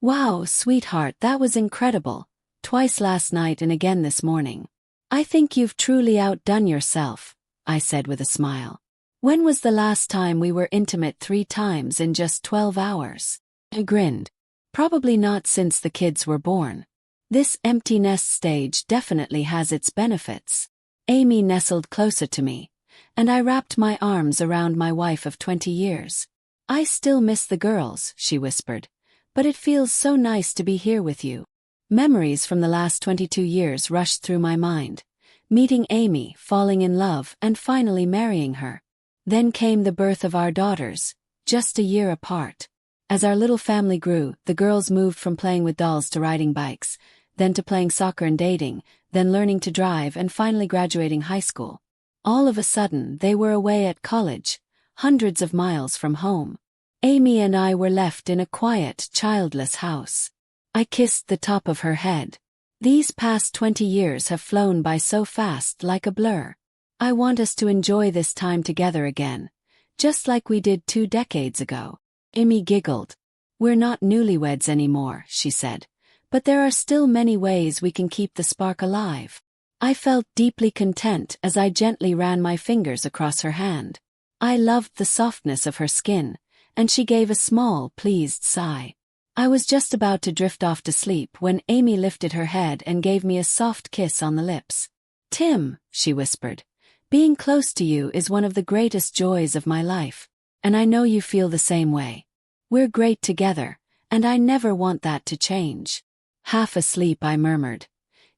Wow, sweetheart, that was incredible. Twice last night and again this morning. I think you've truly outdone yourself, I said with a smile. When was the last time we were intimate 3 times in just 12 hours? I grinned. Probably not since the kids were born. This empty nest stage definitely has its benefits. Amy nestled closer to me, and I wrapped my arms around my wife of 20 years. I still miss the girls, she whispered, but it feels so nice to be here with you. Memories from the last 22 years rushed through my mind. Meeting Amy, falling in love, and finally marrying her. Then came the birth of our daughters, just a year apart. As our little family grew, the girls moved from playing with dolls to riding bikes, then to playing soccer and dating, then learning to drive and finally graduating high school. All of a sudden, they were away at college, hundreds of miles from home. Amy and I were left in a quiet, childless house. I kissed the top of her head. These past 20 years have flown by so fast, like a blur. I want us to enjoy this time together again, just like we did 2 decades ago. Amy giggled. We're not newlyweds anymore, she said, but there are still many ways we can keep the spark alive. I felt deeply content as I gently ran my fingers across her hand. I loved the softness of her skin, and she gave a small, pleased sigh. I was just about to drift off to sleep when Amy lifted her head and gave me a soft kiss on the lips. Tim, she whispered, being close to you is one of the greatest joys of my life, and I know you feel the same way. We're great together, and I never want that to change. Half asleep, I murmured.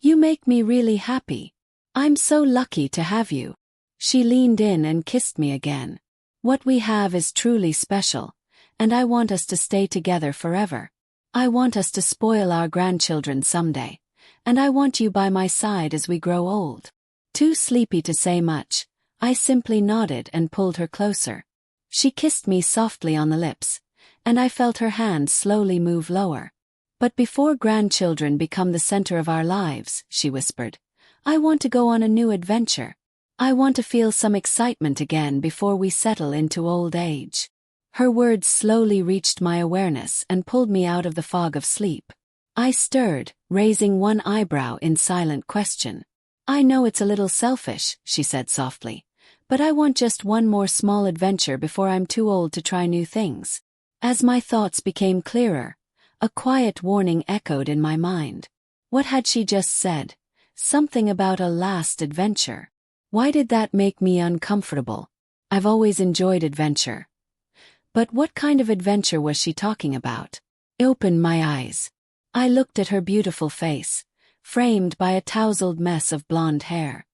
You make me really happy. I'm so lucky to have you. She leaned in and kissed me again. What we have is truly special, and I want us to stay together forever. I want us to spoil our grandchildren someday, and I want you by my side as we grow old. Too sleepy to say much, I simply nodded and pulled her closer. She kissed me softly on the lips, and I felt her hand slowly move lower. But before grandchildren become the center of our lives, she whispered, I want to go on a new adventure. I want to feel some excitement again before we settle into old age. Her words slowly reached my awareness and pulled me out of the fog of sleep. I stirred, raising one eyebrow in silent question. I know it's a little selfish, she said softly, but I want just one more small adventure before I'm too old to try new things. As my thoughts became clearer, a quiet warning echoed in my mind. What had she just said? Something about a last adventure. Why did that make me uncomfortable? I've always enjoyed adventure. But what kind of adventure was she talking about? I opened my eyes. I looked at her beautiful face, framed by a tousled mess of blonde hair.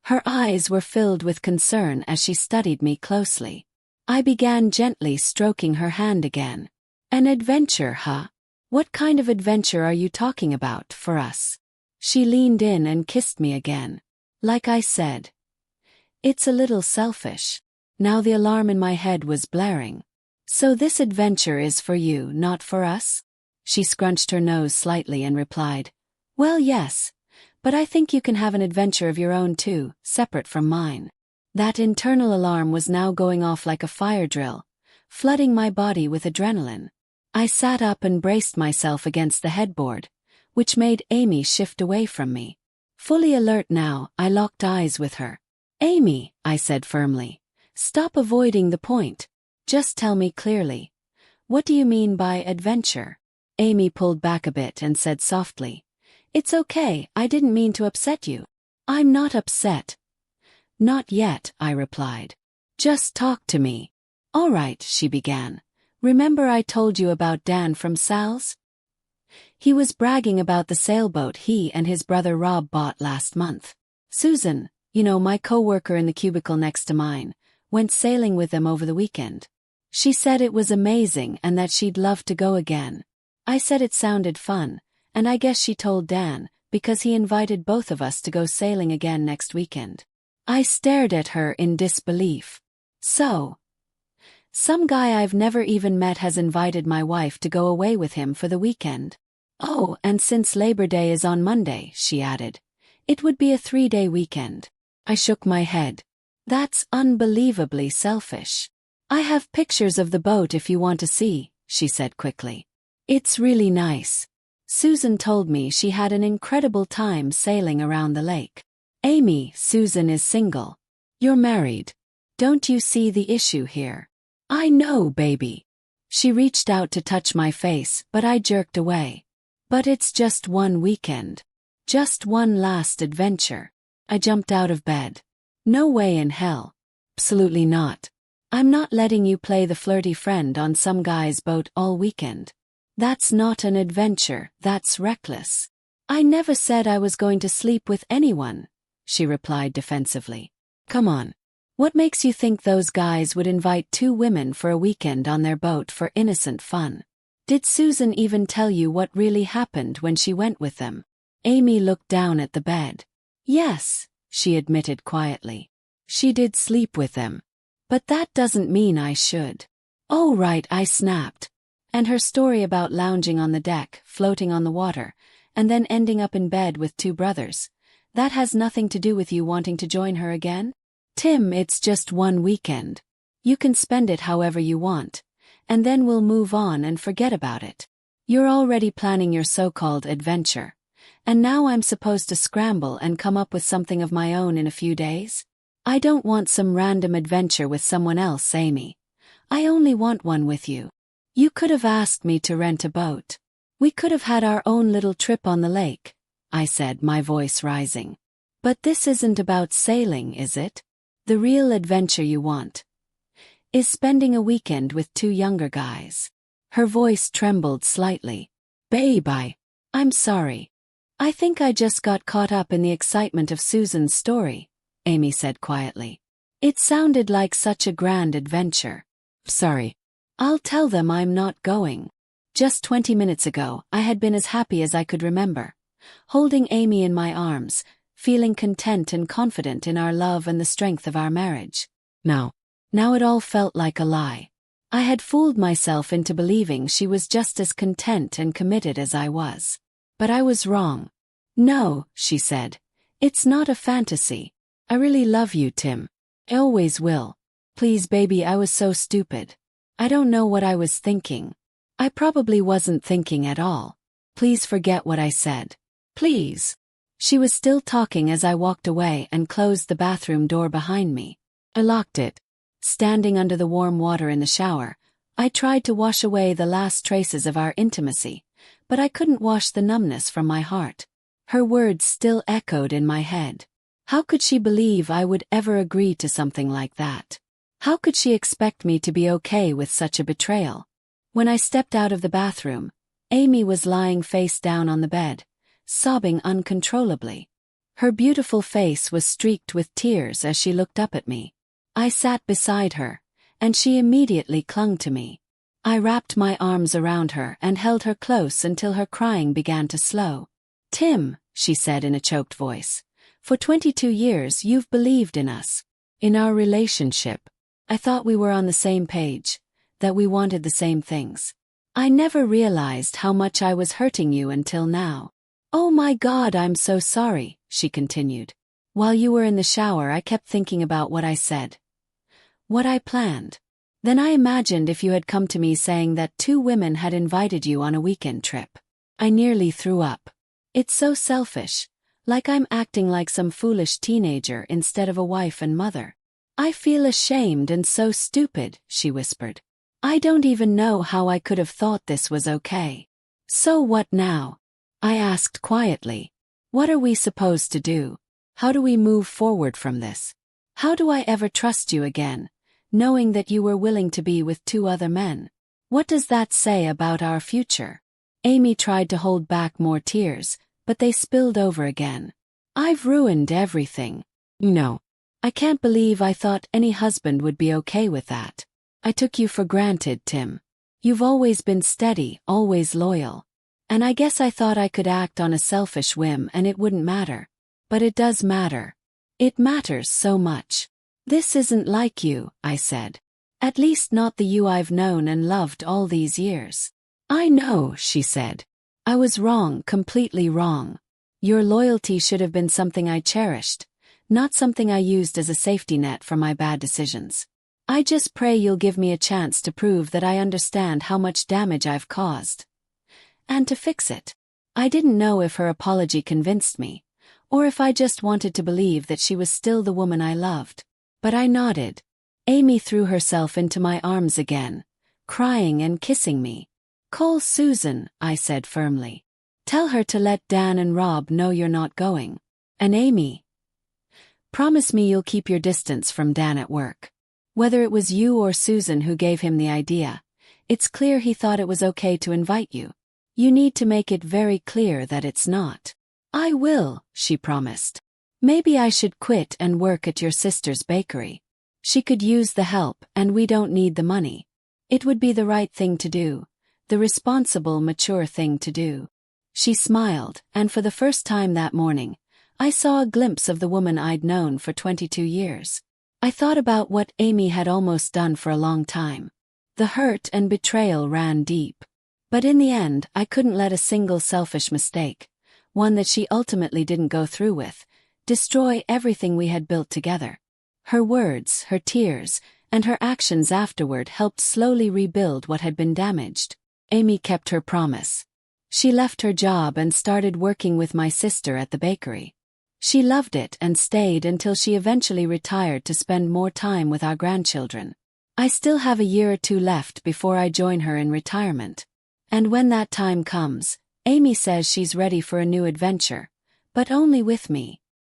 Her eyes were filled with concern as she studied me closely. I began gently stroking her hand again. An adventure, huh? What kind of adventure are you talking about for us? She leaned in and kissed me again. Like I said, it's a little selfish. Now the alarm in my head was blaring. So this adventure is for you, not for us? She scrunched her nose slightly and replied, Well, yes, but I think you can have an adventure of your own too, separate from mine. That internal alarm was now going off like a fire drill, flooding my body with adrenaline. I sat up and braced myself against the headboard, which made Amy shift away from me. Fully alert now, I locked eyes with her. Amy, I said firmly, stop avoiding the point. Just tell me clearly. What do you mean by adventure? Amy pulled back a bit and said softly, It's okay, I didn't mean to upset you. I'm not upset. Not yet, I replied. Just talk to me. All right, she began. Remember I told you about Dan from Sal's? He was bragging about the sailboat he and his brother Rob bought last month. Susan, my coworker in the cubicle next to mine, went sailing with them over the weekend. She said it was amazing and that she'd love to go again. I said it sounded fun, and I guess she told Dan, because he invited both of us to go sailing again next weekend. I stared at her in disbelief. So, some guy I've never even met has invited my wife to go away with him for the weekend. Oh, and since Labor Day is on Monday, she added, it would be a 3-day weekend. I shook my head. That's unbelievably selfish. I have pictures of the boat if you want to see, she said quickly. It's really nice. Susan told me she had an incredible time sailing around the lake. Amy, Susan is single. You're married. Don't you see the issue here? I know, baby. She reached out to touch my face, but I jerked away. But it's just one weekend. Just one last adventure. I jumped out of bed. No way in hell. Absolutely not. I'm not letting you play the flirty friend on some guy's boat all weekend. That's not an adventure, that's reckless. I never said I was going to sleep with anyone, she replied defensively. Come on. What makes you think those guys would invite two women for a weekend on their boat for innocent fun? Did Susan even tell you what really happened when she went with them? Amy looked down at the bed. Yes, she admitted quietly. She did sleep with them. But that doesn't mean I should. Oh right, I snapped. And her story about lounging on the deck, floating on the water, and then ending up in bed with two brothers, that has nothing to do with you wanting to join her again? Tim, it's just one weekend. You can spend it however you want, and then we'll move on and forget about it. You're already planning your so-called adventure, and now I'm supposed to scramble and come up with something of my own in a few days? I don't want some random adventure with someone else, Amy. I only want one with you. You could have asked me to rent a boat. We could have had our own little trip on the lake, I said, my voice rising. But this isn't about sailing, is it? The real adventure you want is spending a weekend with two younger guys. Her voice trembled slightly. Babe, I'm sorry. I think I just got caught up in the excitement of Susan's story, Amy said quietly. It sounded like such a grand adventure. Sorry. I'll tell them I'm not going. Just 20 minutes ago, I had been as happy as I could remember, holding Amy in my arms, feeling content and confident in our love and the strength of our marriage. Now it all felt like a lie. I had fooled myself into believing she was just as content and committed as I was. But I was wrong. No, she said. It's not a fantasy. I really love you, Tim. I always will. Please, baby, I was so stupid. I don't know what I was thinking. I probably wasn't thinking at all. Please forget what I said. Please. She was still talking as I walked away and closed the bathroom door behind me. I locked it. Standing under the warm water in the shower, I tried to wash away the last traces of our intimacy, but I couldn't wash the numbness from my heart. Her words still echoed in my head. How could she believe I would ever agree to something like that? How could she expect me to be okay with such a betrayal? When I stepped out of the bathroom, Amy was lying face down on the bed, sobbing uncontrollably. Her beautiful face was streaked with tears as she looked up at me. I sat beside her, and she immediately clung to me. I wrapped my arms around her and held her close until her crying began to slow. Tim, she said in a choked voice, for 22 years you've believed in us, in our relationship. I thought we were on the same page, that we wanted the same things. I never realized how much I was hurting you until now. Oh my God, I'm so sorry, she continued. While you were in the shower, I kept thinking about what I said. What I planned. Then I imagined if you had come to me saying that two women had invited you on a weekend trip. I nearly threw up. It's so selfish, like I'm acting like some foolish teenager instead of a wife and mother. I feel ashamed and so stupid, she whispered. I don't even know how I could have thought this was okay. So what now? I asked quietly. What are we supposed to do? How do we move forward from this? How do I ever trust you again, knowing that you were willing to be with two other men? What does that say about our future? Amy tried to hold back more tears, but they spilled over again. I've ruined everything. No. I can't believe I thought any husband would be okay with that. I took you for granted, Tim. You've always been steady, always loyal. And I guess I thought I could act on a selfish whim and it wouldn't matter. But it does matter. It matters so much. This isn't like you, I said. At least not the you I've known and loved all these years. I know, she said. I was wrong, completely wrong. Your loyalty should have been something I cherished, not something I used as a safety net for my bad decisions. I just pray you'll give me a chance to prove that I understand how much damage I've caused. and to fix it. I didn't know if her apology convinced me, or if I just wanted to believe that she was still the woman I loved. But I nodded. Amy threw herself into my arms again, crying and kissing me. "Call Susan," I said firmly. "Tell her to let Dan and Rob know you're not going. And Amy, promise me you'll keep your distance from Dan at work." Whether it was you or Susan who gave him the idea, it's clear he thought it was okay to invite you. You need to make it very clear that it's not. "I will," she promised. "Maybe I should quit and work at your sister's bakery. She could use the help and we don't need the money. It would be the right thing to do, the responsible, mature thing to do." She smiled, and for the first time that morning, I saw a glimpse of the woman I'd known for 22 years. I thought about what Amy had almost done for a long time. The hurt and betrayal ran deep. But in the end, I couldn't let a single selfish mistake, one that she ultimately didn't go through with, destroy everything we had built together. Her words, her tears, and her actions afterward helped slowly rebuild what had been damaged. Amy kept her promise. She left her job and started working with my sister at the bakery. She loved it and stayed until she eventually retired to spend more time with our grandchildren. I still have a year or two left before I join her in retirement. And when that time comes, Amy says she's ready for a new adventure, but only with me.